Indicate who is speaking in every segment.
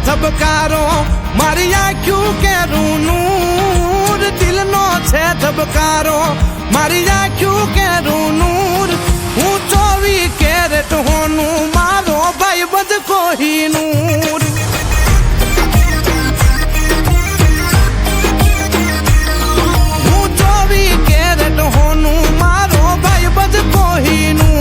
Speaker 1: ધબકારો મારી આંખ્યું કેરું નૂર દિલનો છે ધબકારો મારી આંખ્યું કેરું નૂર હું 24 કેરેટ હોનું મારો ભાઈ બધ કોહિનૂર હું 24 કેરેટ હોનું મારો ભાઈ બધ કોહિનૂર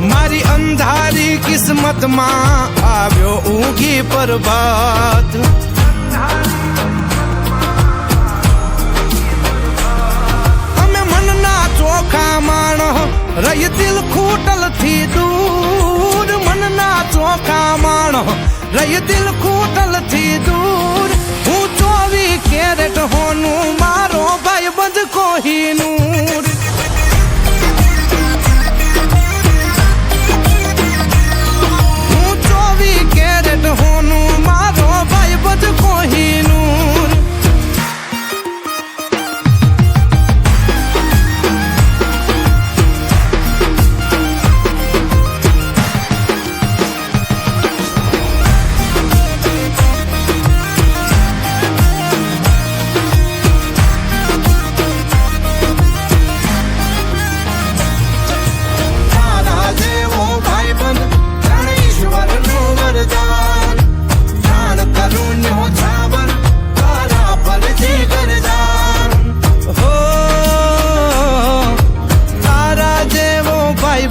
Speaker 1: મારી અંધારી કિસ્મત માં આવ્યો ઊંઘી પ્રભાત અમે મનના ચોખા માણો રહી દિલ ખૂટલ થી દૂર મનના ચોખા માણો રહી દિલ ખૂટલ થી દૂર હું 24 કેરેટ હોનું મારો ભાઈ બંધ કોહિનૂર હોનું મારો ભાઈ બધ કોહિનૂર તારા જેવો ભાઈ બંધ જાણે ઈશ્વરનું વરદાન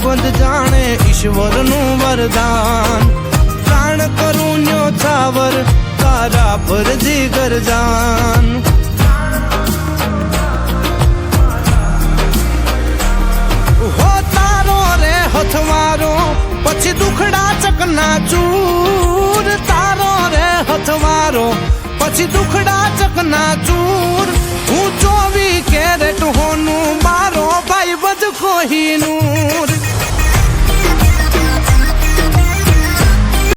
Speaker 1: બંધ જાણે ઈશ્વરનું વરદાન પ્રાણ કરું ન્યોછાવર તારા પર જીગર જાન હો તારો રે હથવારો પછી દુખડા ચકના ચૂર તારો રે હથવારો પછી દુખડા ચકના ચૂર હું 24 કેરેટ હોનું મારો ભાઈ બધ કોહિનૂર